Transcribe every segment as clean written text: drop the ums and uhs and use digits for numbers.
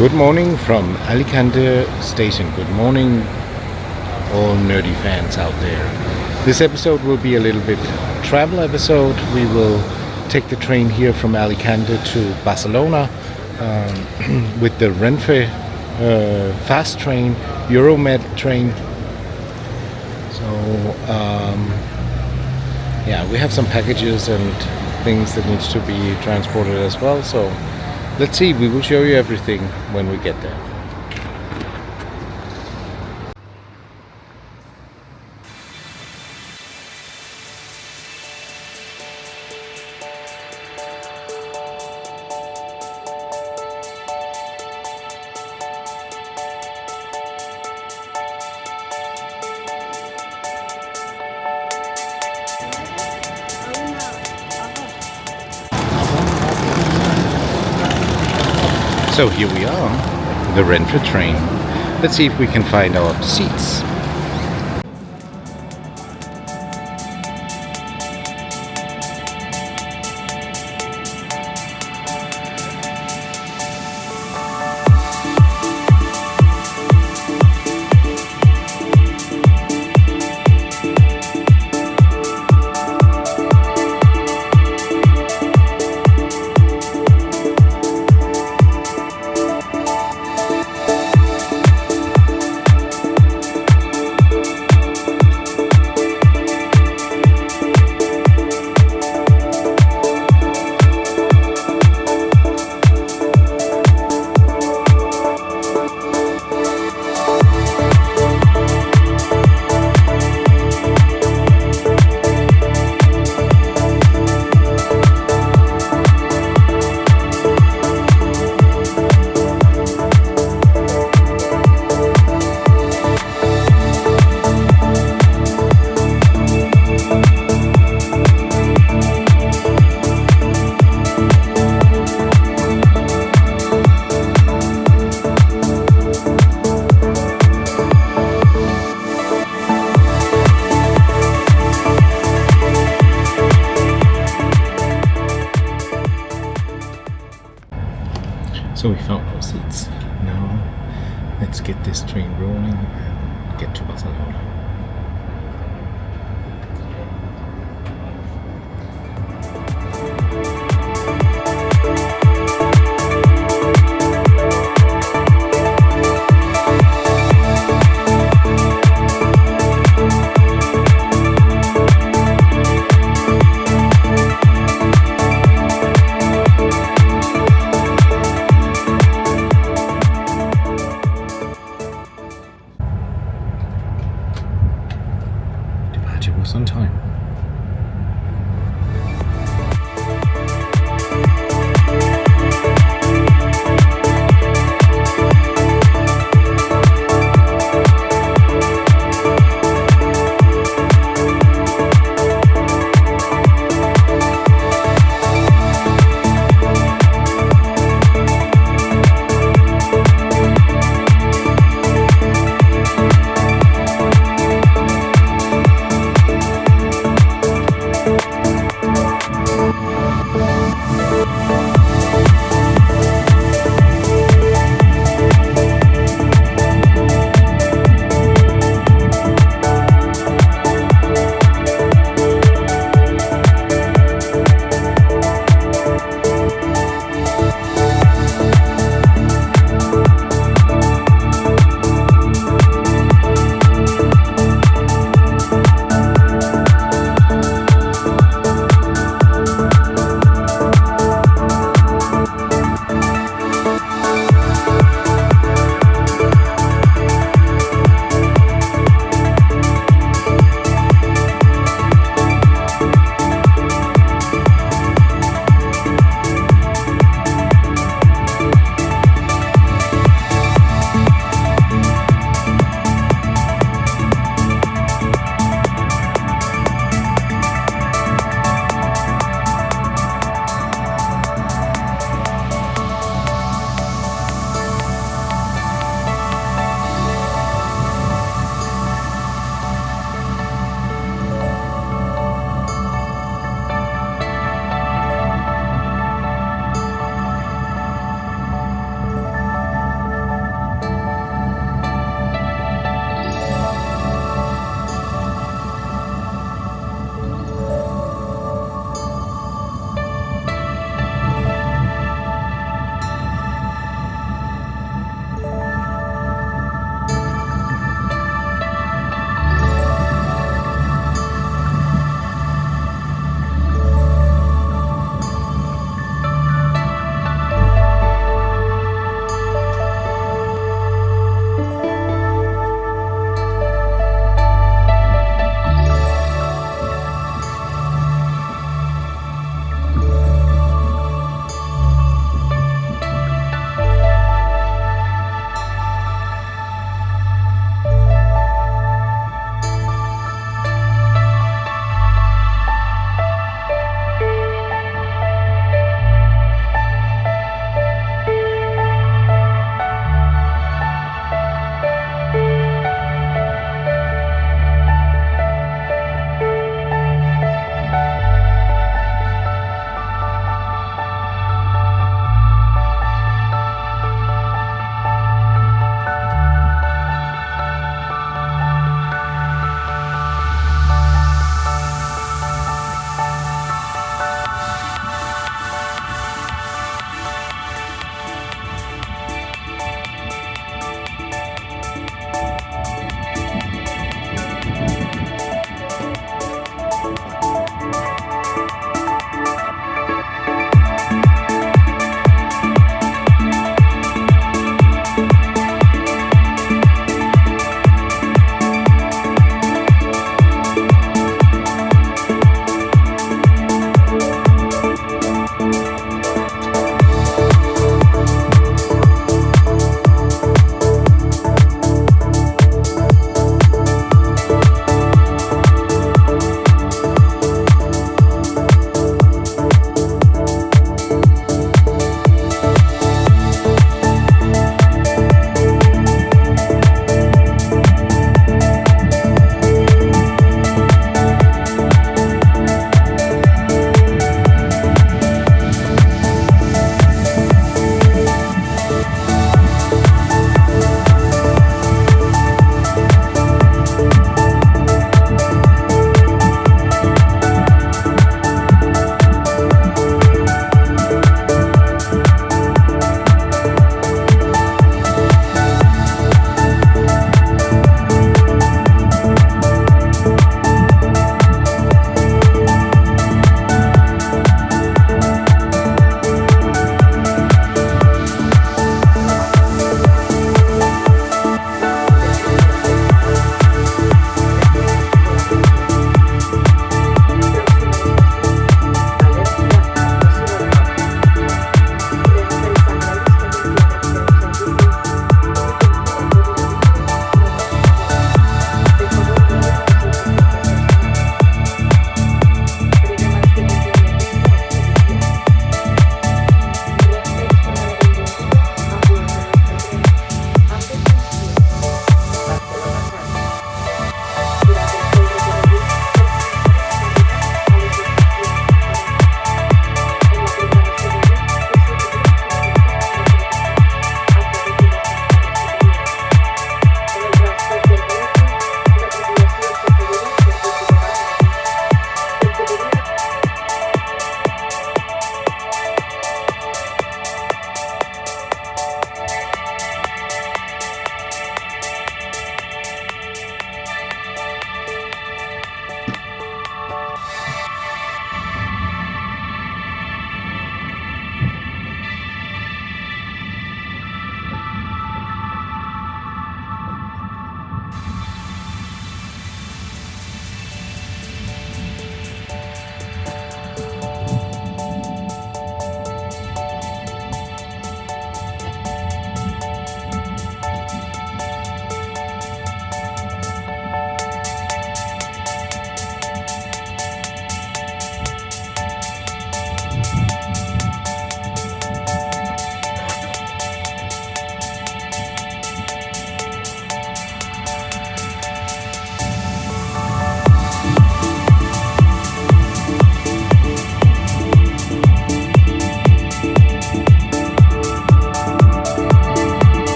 Good morning from Alicante station. Good morning, all nerdy fans out there. This episode will be a little bit travel episode. We will take the train here from Alicante to Barcelona with the Renfe fast train, Euromed train. So we have some packages and things that needs to be transported as well. So let's see, we will show you everything when we get there. So here we are, the Renfe train. Let's see if we can find our seats. So we found our seats. Now let's get this train rolling and get to Barcelona. It was on time.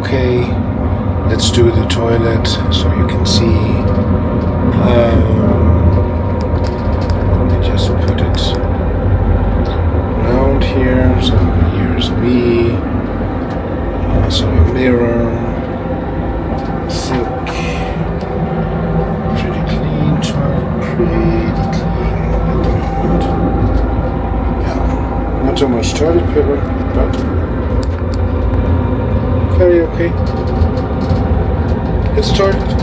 okay. Let's do the toilet so you can see. Let me just put it around here. So here's me. Also a mirror. Sink. Pretty clean. Pretty clean at the moment. Yeah. Not so much toilet paper, but very okay. It's a toilet.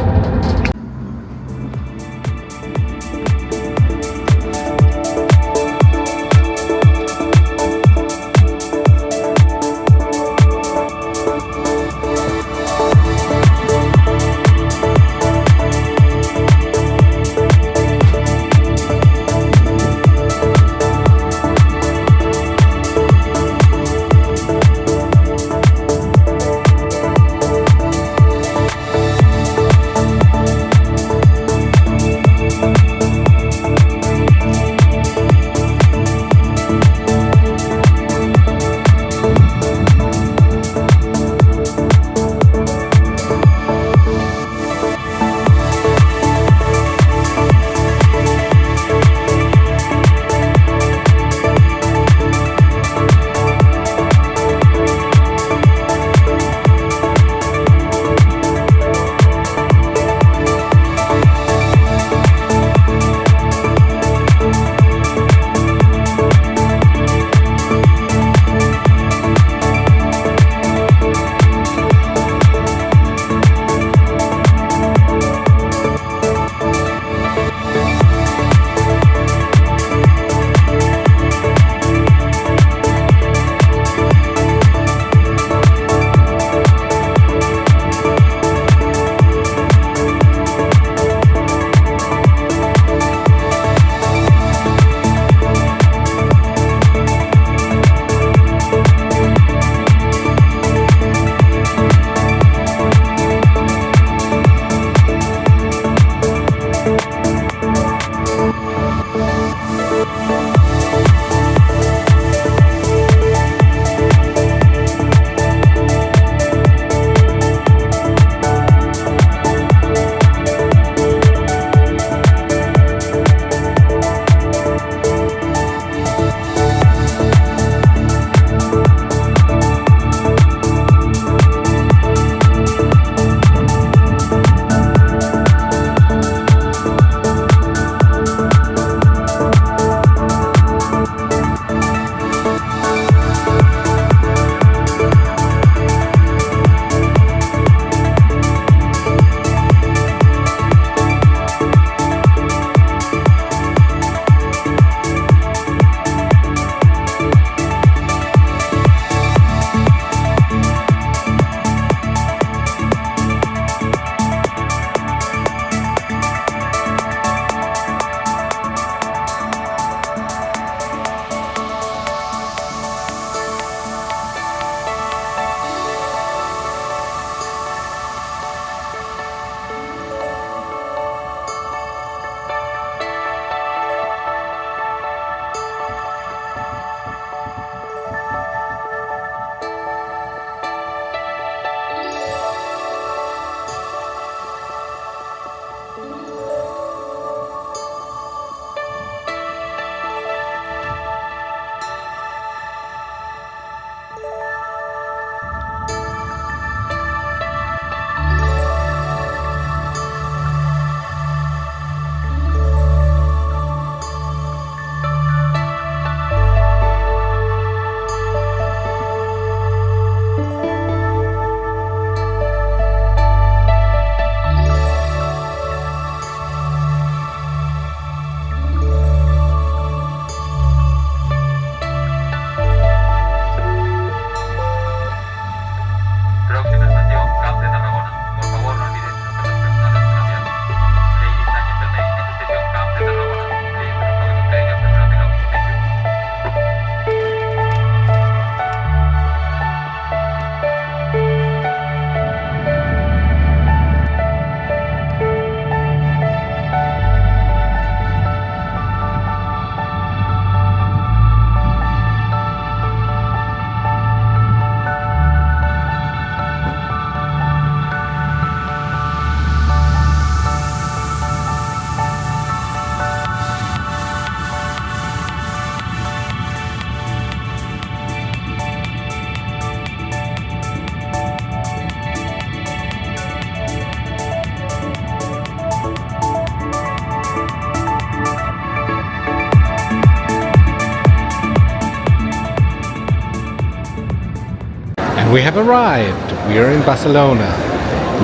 We have arrived. We are in Barcelona.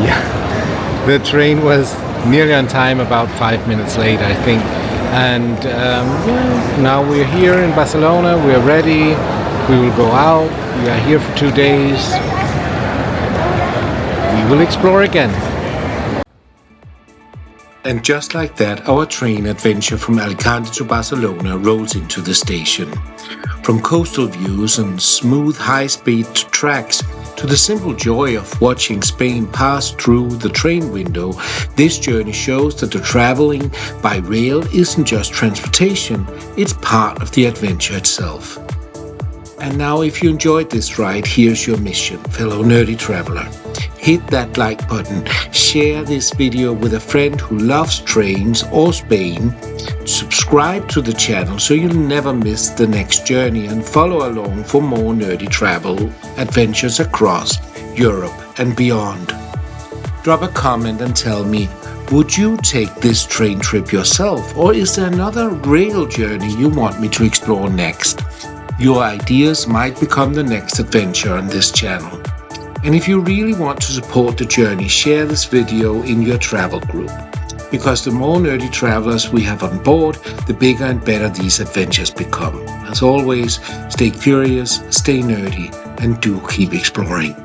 Yeah, the train was nearly on time, about 5 minutes late, I think. And now we're here in Barcelona. We're ready. We will go out. We are here for 2 days. We will explore again. And just like that, our train adventure from Alicante to Barcelona rolls into the station. From coastal views and smooth high-speed tracks to the simple joy of watching Spain pass through the train window, this journey shows that the traveling by rail isn't just transportation, it's part of the adventure itself. And now, if you enjoyed this ride, here's your mission, fellow nerdy traveler. Hit that like button, share this video with a friend who loves trains or Spain, subscribe to the channel so you'll never miss the next journey, and follow along for more nerdy travel adventures across Europe and beyond. Drop a comment and tell me, would you take this train trip yourself, or is there another rail journey you want me to explore next? Your ideas might become the next adventure on this channel. And if you really want to support the journey, share this video in your travel group. Because the more nerdy travelers we have on board, the bigger and better these adventures become. As always, stay curious, stay nerdy, and do keep exploring.